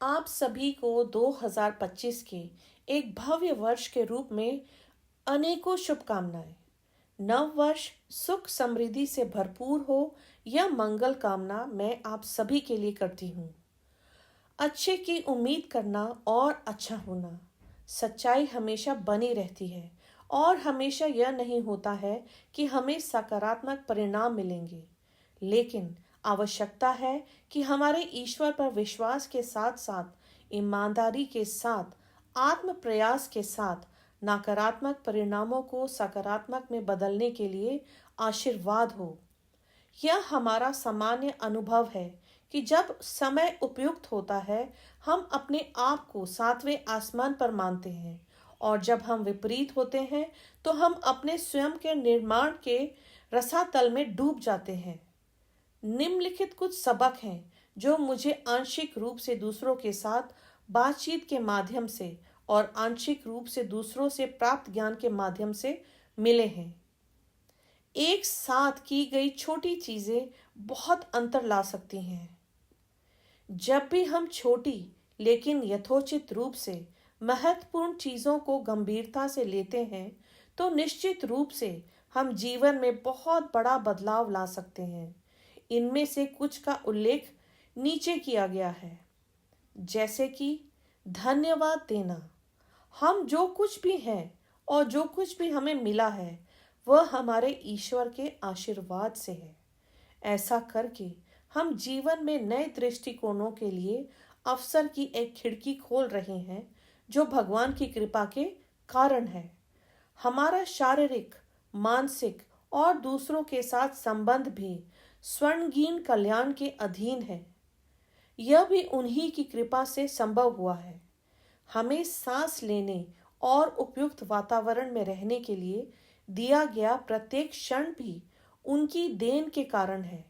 आप सभी को 2025 के एक भव्य वर्ष के रूप में अनेकों शुभकामनाएं। नव वर्ष सुख समृद्धि से भरपूर हो, यह मंगल कामना मैं आप सभी के लिए करती हूँ। अच्छे की उम्मीद करना और अच्छा होना, सच्चाई हमेशा बनी रहती है और हमेशा यह नहीं होता है कि हमें सकारात्मक परिणाम मिलेंगे, लेकिन आवश्यकता है कि हमारे ईश्वर पर विश्वास के साथ साथ ईमानदारी के साथ आत्म प्रयास के साथ नकारात्मक परिणामों को सकारात्मक में बदलने के लिए आशीर्वाद हो। यह हमारा सामान्य अनुभव है कि जब समय उपयुक्त होता है हम अपने आप को सातवें आसमान पर मानते हैं, और जब हम विपरीत होते हैं तो हम अपने स्वयं के निर्माण के रसातल में डूब जाते हैं। निम्नलिखित कुछ सबक हैं जो मुझे आंशिक रूप से दूसरों के साथ बातचीत के माध्यम से और आंशिक रूप से दूसरों से प्राप्त ज्ञान के माध्यम से मिले हैं। एक साथ की गई छोटी चीजें बहुत अंतर ला सकती हैं। जब भी हम छोटी लेकिन यथोचित रूप से महत्वपूर्ण चीजों को गंभीरता से लेते हैं तो निश्चित रूप से हम जीवन में बहुत बड़ा बदलाव ला सकते हैं। इनमें से कुछ का उल्लेख नीचे किया गया है, जैसे कि धन्यवाद देना। हम जो कुछ भी हैं और जो कुछ भी हमें मिला है वह हमारे ईश्वर के आशीर्वाद से है। ऐसा करके हम जीवन में नए दृष्टिकोणों के लिए अवसर की एक खिड़की खोल रहे हैं जो भगवान की कृपा के कारण है। हमारा शारीरिक, मानसिक और दूसरों के साथ संबंध भी स्वर्णगीन कल्याण के अधीन है। यह भी उन्हीं की कृपा से संभव हुआ है। हमें सांस लेने और उपयुक्त वातावरण में रहने के लिए दिया गया प्रत्येक क्षण भी उनकी देन के कारण है।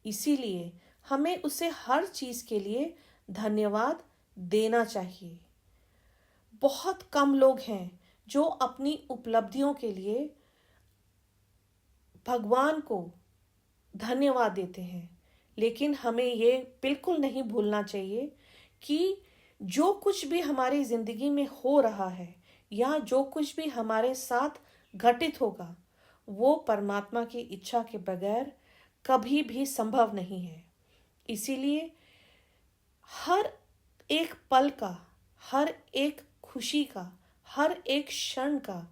इसीलिए हमें उसे हर चीज के लिए धन्यवाद देना चाहिए। बहुत कम लोग हैं जो अपनी उपलब्धियों के लिए भगवान को धन्यवाद देते हैं, लेकिन हमें ये बिल्कुल नहीं भूलना चाहिए कि जो कुछ भी हमारी जिंदगी में हो रहा है या जो कुछ भी हमारे साथ घटित होगा वो परमात्मा की इच्छा के बगैर कभी भी संभव नहीं है। इसीलिए हर एक पल का, हर एक खुशी का, हर एक क्षण का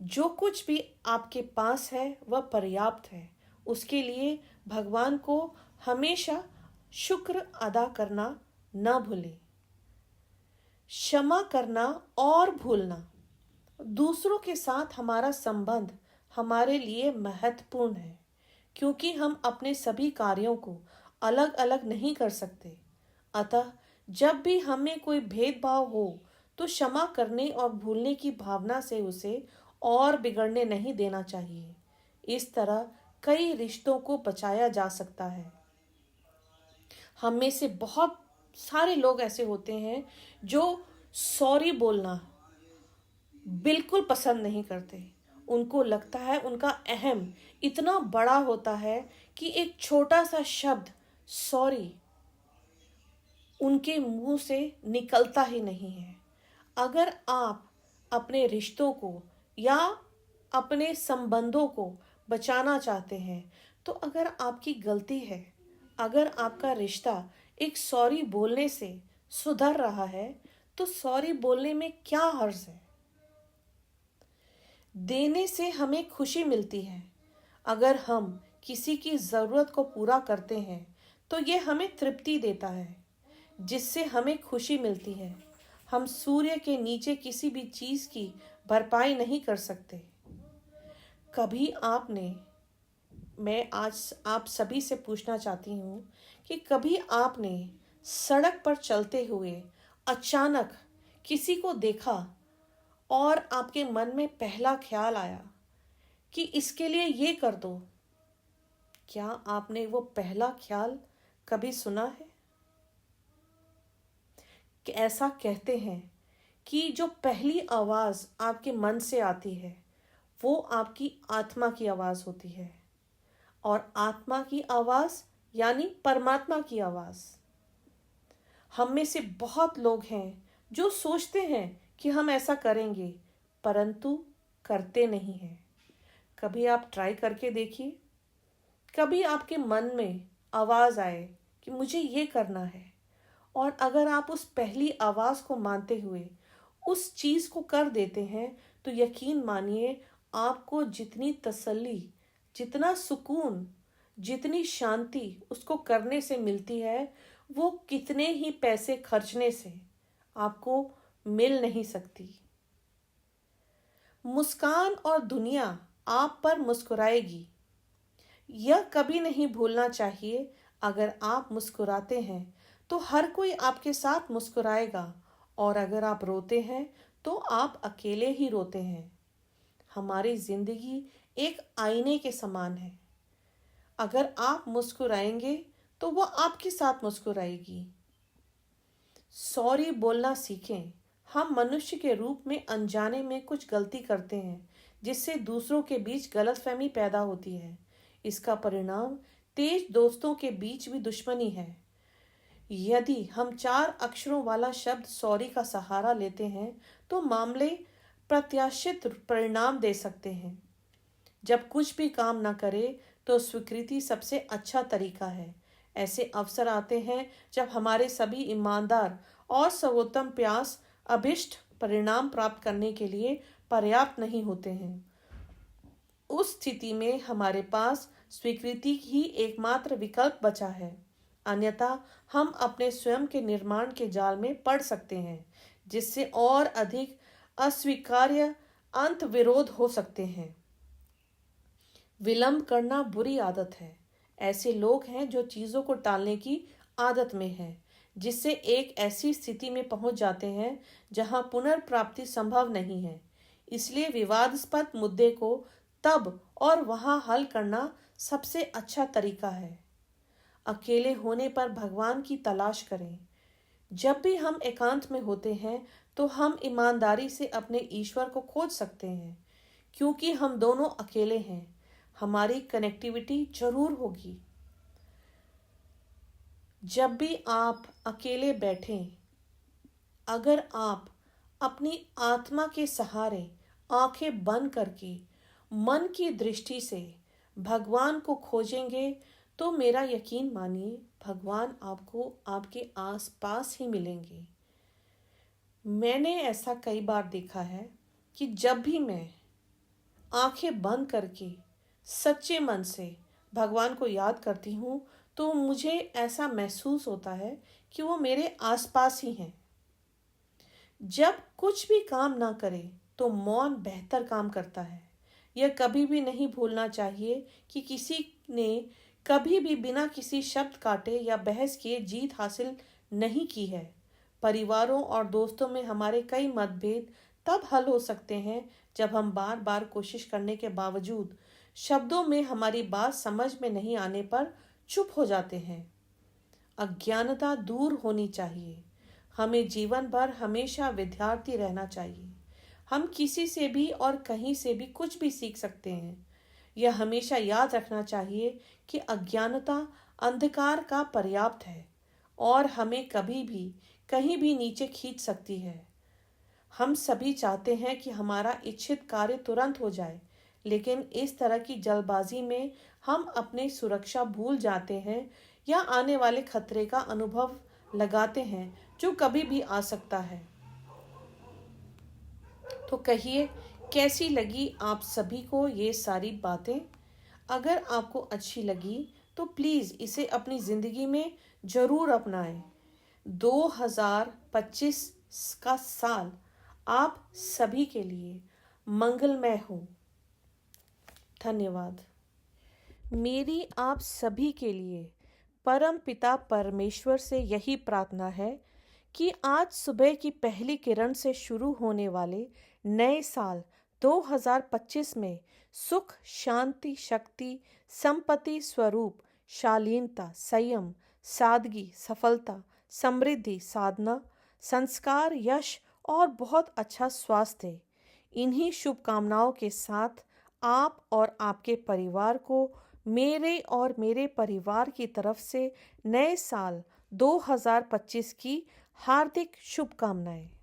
जो कुछ भी आपके पास है वह पर्याप्त है। उसके लिए भगवान को हमेशा शुक्र अदा करना न भूलें। क्षमा करना और भूलना। दूसरों के साथ हमारा संबंध हमारे लिए महत्वपूर्ण है, क्योंकि हम अपने सभी कार्यों को अलग अलग नहीं कर सकते। अतः जब भी हमें कोई भेदभाव हो तो क्षमा करने और भूलने की भावना से उसे और बिगड़ने नहीं देना चाहिए। इस तरह कई रिश्तों को बचाया जा सकता है। हम में से बहुत सारे लोग ऐसे होते हैं जो सॉरी बोलना बिल्कुल पसंद नहीं करते। उनको लगता है उनका अहम इतना बड़ा होता है कि एक छोटा सा शब्द सॉरी उनके मुंह से निकलता ही नहीं है। अगर आप अपने रिश्तों को या अपने संबंधों को बचाना चाहते हैं तो अगर आपकी गलती है, अगर आपका रिश्ता एक सॉरी बोलने से सुधर रहा है तो सॉरी बोलने में क्या हर्ज है। देने से हमें खुशी मिलती है। अगर हम किसी की ज़रूरत को पूरा करते हैं तो ये हमें तृप्ति देता है, जिससे हमें खुशी मिलती है। हम सूर्य के नीचे किसी भी चीज़ की भरपाई नहीं कर सकते। कभी आपने मैं आज आप सभी से पूछना चाहती हूँ कि कभी आपने सड़क पर चलते हुए अचानक किसी को देखा और आपके मन में पहला ख्याल आया कि इसके लिए ये कर दो? क्या आपने वो पहला ख्याल कभी सुना है? कि ऐसा कहते हैं कि जो पहली आवाज़ आपके मन से आती है वो आपकी आत्मा की आवाज़ होती है, और आत्मा की आवाज़ यानी परमात्मा की आवाज़। हम में से बहुत लोग हैं जो सोचते हैं कि हम ऐसा करेंगे, परंतु करते नहीं हैं। कभी आप ट्राई करके देखिए। कभी आपके मन में आवाज़ आए कि मुझे ये करना है, और अगर आप उस पहली आवाज़ को मानते हुए उस चीज़ को कर देते हैं, तो यकीन मानिए आपको जितनी तसल्ली, जितना सुकून, जितनी शांति उसको करने से मिलती है, वो कितने ही पैसे खर्चने से आपको मिल नहीं सकती। मुस्कान और दुनिया आप पर मुस्कुराएगी, यह कभी नहीं भूलना चाहिए। अगर आप मुस्कुराते हैं तो हर कोई आपके साथ मुस्कुराएगा, और अगर आप रोते हैं तो आप अकेले ही रोते हैं। हमारी जिंदगी एक आईने के समान है। अगर आप मुस्कुराएंगे तो वो आपके साथ मुस्कुराएगी। सॉरी बोलना सीखें। हम मनुष्य के रूप में अनजाने में कुछ गलती करते हैं, जिससे दूसरों के बीच गलतफहमी पैदा होती है। इसका परिणाम तेज दोस्तों के बीच भी दुश्मनी है। यदि हम 4 अक्षरों वाला शब्द सॉरी का सहारा लेते हैं तो मामले प्रत्याशित परिणाम दे सकते हैं। जब कुछ भी काम न करे तो स्वीकृति सबसे अच्छा तरीका है। ऐसे अवसर आते हैं जब हमारे सभी ईमानदार और सर्वोत्तम प्रयास अभिष्ट परिणाम प्राप्त करने के लिए पर्याप्त नहीं होते हैं। उस स्थिति में हमारे पास स्वीकृति ही एकमात्र विकल्प बचा है, अन्यथा हम अपने स्वयं के निर्माण के जाल में पड़ सकते हैं, जिससे और अधिक अस्वीकार्य अंत विरोध हो सकते हैं। विलंब करना बुरी आदत है। ऐसे लोग हैं जो चीज़ों को टालने की आदत में हैं, जिससे एक ऐसी स्थिति में पहुंच जाते हैं जहां पुनर्प्राप्ति संभव नहीं है। इसलिए विवादास्पद मुद्दे को तब और वहां हल करना सबसे अच्छा तरीका है। अकेले होने पर भगवान की तलाश करें। जब भी हम एकांत में होते हैं तो हम ईमानदारी से अपने ईश्वर को खोज सकते हैं, क्योंकि हम दोनों अकेले हैं। हमारी कनेक्टिविटी जरूर होगी। जब भी आप अकेले बैठें, अगर आप अपनी आत्मा के सहारे आंखें बंद करके मन की दृष्टि से भगवान को खोजेंगे, तो मेरा यकीन मानिए भगवान आपको आपके आसपास ही मिलेंगे। मैंने ऐसा कई बार देखा है कि जब भी मैं आंखें बंद करके सच्चे मन से भगवान को याद करती हूँ, तो मुझे ऐसा महसूस होता है कि वो मेरे आसपास ही हैं। जब कुछ भी काम ना करे तो मौन बेहतर काम करता है। यह कभी भी नहीं भूलना चाहिए कि किसी ने कभी भी बिना किसी शब्द काटे या बहस किए जीत हासिल नहीं की है। परिवारों और दोस्तों में हमारे कई मतभेद तब हल हो सकते हैं जब हम बार बार कोशिश करने के बावजूद शब्दों में हमारी बात समझ में नहीं आने पर चुप हो जाते हैं। अज्ञानता दूर होनी चाहिए। हमें जीवन भर हमेशा विद्यार्थी रहना चाहिए। हम किसी से भी और कहीं से भी कुछ भी सीख सकते हैं। यह हमेशा याद रखना चाहिए कि अज्ञानता अंधकार का पर्याप्त है और हमें कभी भी कहीं भी नीचे खींच सकती है। हम सभी चाहते हैं कि हमारा इच्छित कार्य तुरंत हो जाए, लेकिन इस तरह की जल्दबाजी में हम अपनी सुरक्षा भूल जाते हैं या आने वाले खतरे का अनुभव लगाते हैं जो कभी भी आ सकता है। तो कहिए, कैसी लगी आप सभी को ये सारी बातें? अगर आपको अच्छी लगी तो प्लीज़ इसे अपनी ज़िंदगी में ज़रूर अपनाएं। 2025 का साल आप सभी के लिए मंगलमय हो। धन्यवाद। मेरी आप सभी के लिए परम पिता परमेश्वर से यही प्रार्थना है कि आज सुबह की पहली किरण से शुरू होने वाले नए साल 2025 में सुख, शांति, शक्ति, संपत्ति स्वरूप, शालीनता, संयम, सादगी, सफलता, समृद्धि, साधना, संस्कार, यश और बहुत अच्छा स्वास्थ्य, इन्हीं शुभकामनाओं के साथ आप और आपके परिवार को मेरे और मेरे परिवार की तरफ से नए साल 2025 की हार्दिक शुभकामनाएं।